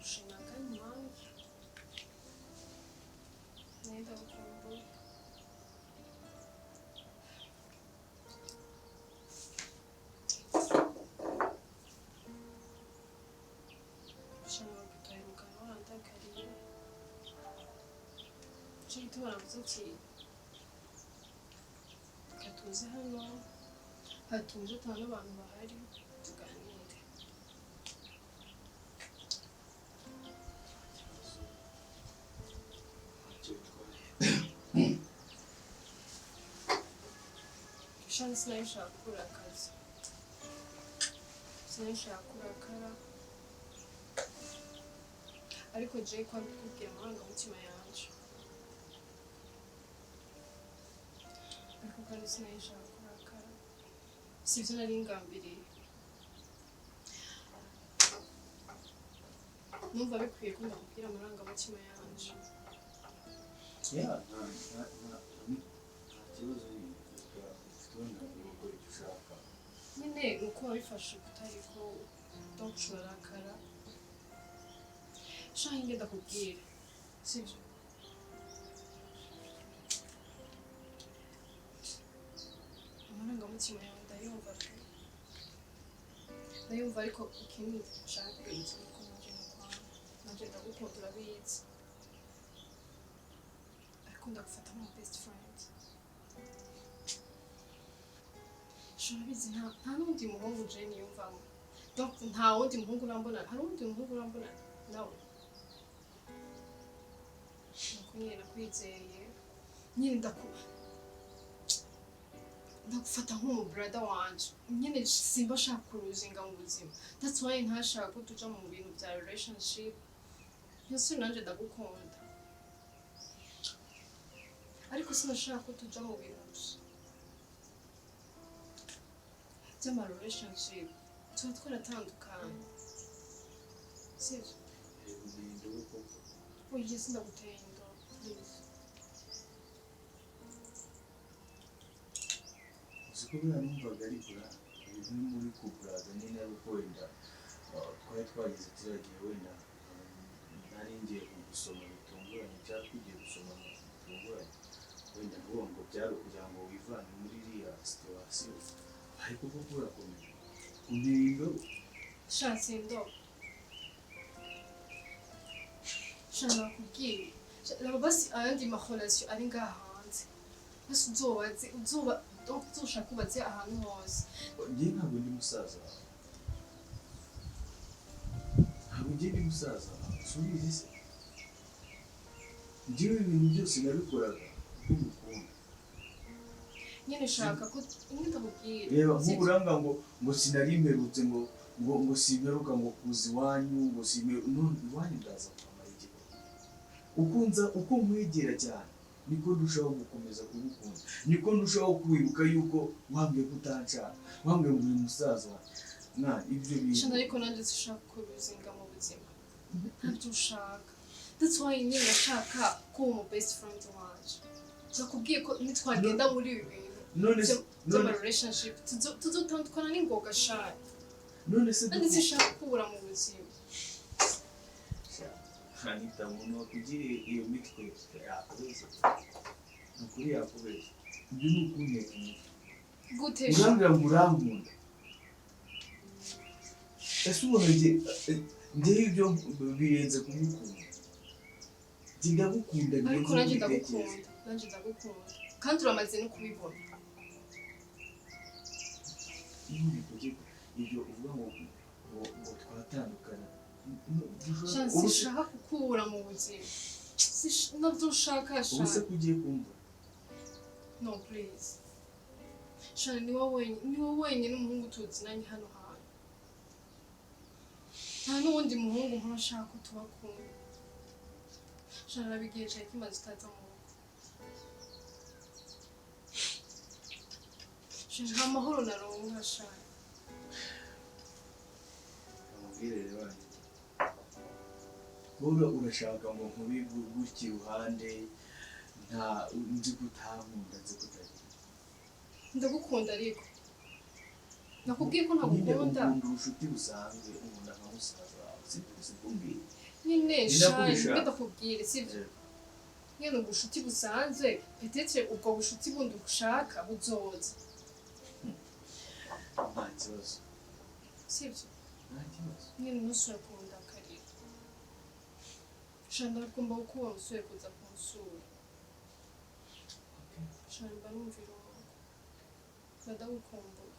ndagushimira kandi impamvu nayo ndagukumbuye ushobora gutorerukana wandagariye icyo gituma navuze ati reka tuze hano hatuje tubona n'abantu bahari tuganire shani sinabishaka gukora akazi sinabishaka kurakara ariko Jay ko abikubwira amarangamutima yanje ariko kandi sinabishaka kurakara sivyo nari ngambiriye numva bikwiye ko ndakubwira amarangamutima yanje nyine uko wabifashe kutariko donc urarakara shaka ingenda kubwira sivyo amarangamutima yawe ndayumva ndayumva ariko ikindi nshaka kubizi nuko nanje ndagukunda urabizi ariko ndagufata nka best friend urabizi nta n'undi muhungu Jane yumvamo donc nta wundi muhungu urambona hari undi muhungu urambona nawe nuko nyine nakwizeye nyine ndagufata nk'umu brother wanje nyine simba ashaka kuruzinga mu buzima that's why ntashaka ko tuja mu bintu bya relationship yose nanje ndagukunda ariko sinashaka ko tuja mu bintu by'ama relationship tuba twaratandukanye sivyo oya sindaguteye indobo please Sikubira numvaga ariko ibintu muri kuburaza nyine ariko wenda twari twagize turagiye wenda nari ngiye gusoma bitunguranye cyangwa tugiye gusoma bitunguranye wenda ngo byari kugira ngo wivane muri iriya situation ariko koko urakomeye unteye indobo shatse indobo shana kubwira raba basi ayandi maholation ari ngaha hanze basi uzoba donc uzoshaka kubatse ahantu hose njye ntabwo ndi musaza ntabwo njye ndi musaza subize se njyewe ibintu byose nabikoraga nk'umukunda nyine shaka ko nyine ndakubwira reba nk'uburanga ngo sinari mperutse ngo simperuka ngo kuza iwanyu ngo none iwanyu ndaza kwamara igihe uko nkwegera cyane niko ndushaho gukomeza kugukunda niko ndushaho kwibuka yuko wambwiye kutanshaka wambwiye ngo uri musaza mwana ibyo bintu shana ariko nanjye sinshaka kuruzinga mu buzima ntabyo ushaka that's why nyine nashaka ko umu best friend wanje nakubwiye ko nitwagenda muri ibi bintu by'ama relationship tuzotandukana n'ingoga shani none se kandi sinshaka kubura mu buzima Anita umuntu wakugiriye iyo mitwe yakubeshye nukuri yakubeshye ibyo ni ukuntera gute urambwira ngo urankunda ese ubona njyewe ibyo birenze kumukunda njye ndagukunda ariko nanjye ndagukunda kandi uramaze no kubibona ibyo uvuga ngo twatandukana sinshaka kukubura mu buzima nabyo ushaka shana ubuse ko ugiye kumva no please shana ni wowe wenyine umuhungu tuzinanye hano hantu nta n'uwundi muhungu nk'ashaka ko tuba kumwe shana nabigiye cyane kimaze utaza mu rugo shana nta mahoro naronka shana amubwire wanjye wowe urashaka ngo nkubiguke iruhande nta nzi kutankunda nzi kutagira ndagukunda ariko nakubwiye ko ntagukunda ukunda ubucuti busanzwe ubona nka musaza wawe sibyo mbwira nyine Ninakubishaka. shani ndakubwira sibyo nyine ubushuti busanzwe petete ubwo bushuti bundi ushaka buzoza nta kibazo sibyo nta kibazo nyine nusura kundakarira shana kumva uko wamusuye kuza kumusura shana mba numvira umuntu ndawukumbuye